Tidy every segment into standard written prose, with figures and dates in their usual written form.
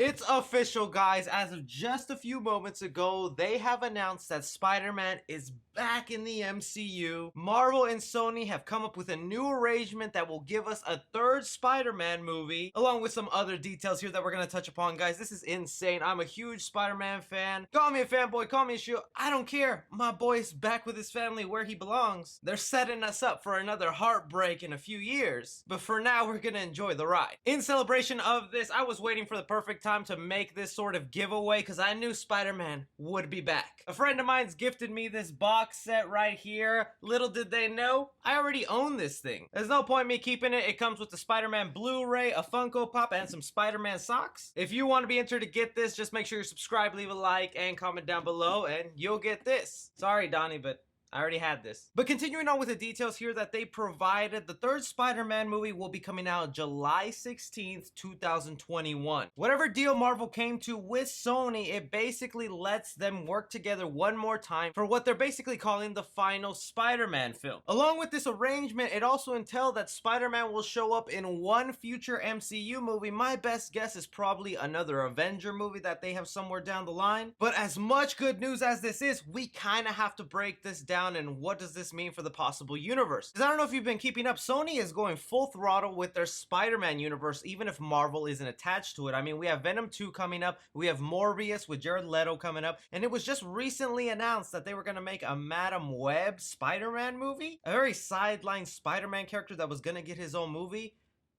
It's official, guys. As of just a few moments ago, they have announced that Spider-Man is back in the MCU. Marvel and Sony have come up with a new arrangement that will give us a third Spider-Man movie, along with some other details here that we're going to touch upon, guys. This is insane. I'm a huge Spider-Man fan. Call me a fanboy, call me a shield. I don't care. My boy's back with his family where he belongs. They're setting us up for another heartbreak in a few years. But for now, we're going to enjoy the ride. In celebration of this, I was waiting for the perfect time to make this sort of giveaway because I knew Spider-Man would be back. A friend of mine's gifted me this box set right here. Little did they know, I already own this thing. There's no point me keeping it. It comes with the Spider-Man Blu-ray, a Funko Pop, and some Spider-Man socks. If you want to be entered to get this, just make sure you subscribe, leave a like, and comment down below, and you'll get this. Sorry, Donnie, but I already had this. But continuing on with the details here that they provided, the third Spider-Man movie will be coming out July 16th, 2021. Whatever deal Marvel came to with Sony, it basically lets them work together one more time for what they're basically calling the final Spider-Man film. Along with this arrangement, it also entails that Spider-Man will show up in one future MCU movie. My best guess is probably another Avenger movie that they have somewhere down the line. But as much good news as this is, we kind of have to break this down. And what does this mean for the possible universe? Because I don't know if you've been keeping up, Sony is going full throttle with their Spider-Man universe, even if Marvel isn't attached to it. I mean, we have Venom 2 coming up, we have Morbius with Jared Leto coming up, and it was just recently announced that they were going to make a Madam Web Spider-Man movie, a very sidelined Spider-Man character that was going to get his own movie.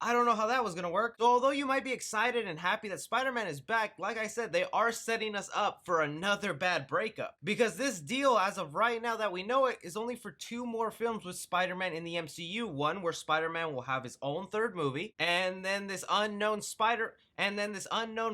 I don't know how that was going to work. So although you might be excited and happy that Spider-Man is back, like I said, they are setting us up for another bad breakup. Because this deal, as of right now that we know it, is only for 2 more films with Spider-Man in the MCU. One where Spider-Man will have his own third movie, and then this unknown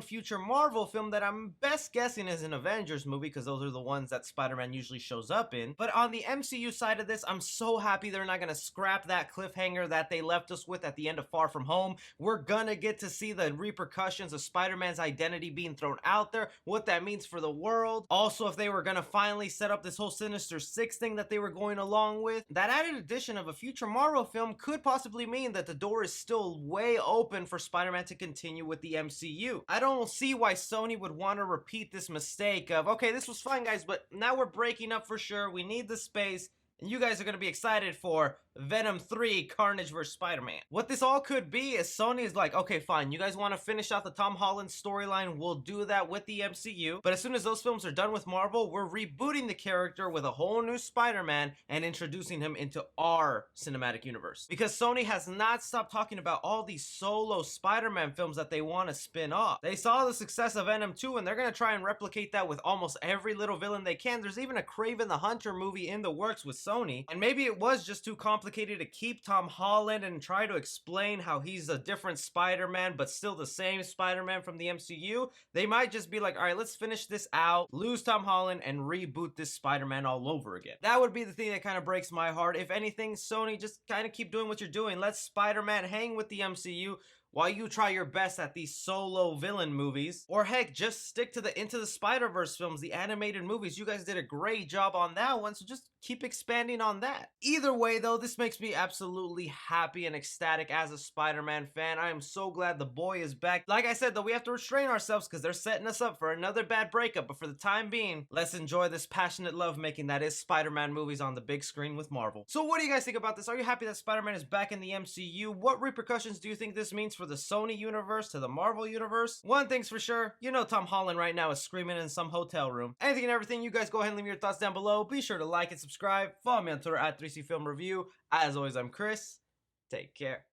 future Marvel film that I'm best guessing is an Avengers movie, because those are the ones that Spider-Man usually shows up in. But on the MCU side of this, I'm so happy they're not going to scrap that cliffhanger that they left us with at the end of Far From Home. We're gonna get to see the repercussions of Spider-Man's identity being thrown out there, what that means for the world. Also, if they were gonna finally set up this whole Sinister Six thing that they were going along with, that added addition of a future Marvel film could possibly mean that the door is still way open for Spider-Man to continue with the MCU. I don't see why Sony would want to repeat this mistake of, okay, this was fine, guys, but now we're breaking up for sure. We need the space. And you guys are going to be excited for Venom 3 Carnage vs. Spider-Man. What this all could be is Sony is like, okay, fine, you guys want to finish out the Tom Holland storyline, we'll do that with the MCU. But as soon as those films are done with Marvel, we're rebooting the character with a whole new Spider-Man and introducing him into our cinematic universe. Because Sony has not stopped talking about all these solo Spider-Man films that they want to spin off. They saw the success of Venom 2 and they're going to try and replicate that with almost every little villain they can. There's even a Kraven the Hunter movie in the works with Sony, and maybe it was just too complicated to keep Tom Holland and try to explain how he's a different Spider-Man but still the same Spider-Man from the MCU. They might just be like, all right, let's finish this out, lose Tom Holland, and reboot this Spider-Man all over again. That would be the thing that kind of breaks my heart. If anything, Sony, just kind of keep doing what you're doing. Let Spider-Man hang with the MCU while you try your best at these solo villain movies. Or heck, just stick to the Into the Spider-Verse films, the animated movies. You guys did a great job on that one, so just keep expanding on that. Either way though, this makes me absolutely happy and ecstatic as a Spider-Man fan. I am so glad the boy is back. Like I said though, we have to restrain ourselves because they're setting us up for another bad breakup, but for the time being, let's enjoy this passionate lovemaking that is Spider-Man movies on the big screen with Marvel. So what do you guys think about this? Are you happy that Spider-Man is back in the MCU? What repercussions do you think this means for the Sony universe to the Marvel universe? One thing's for sure, you know Tom Holland right now is screaming in some hotel room. Anything and everything, you guys go ahead and leave your thoughts down below. Be sure to like and subscribe. Follow me on Twitter at 3C Film Review. As always, I'm Chris. Take care.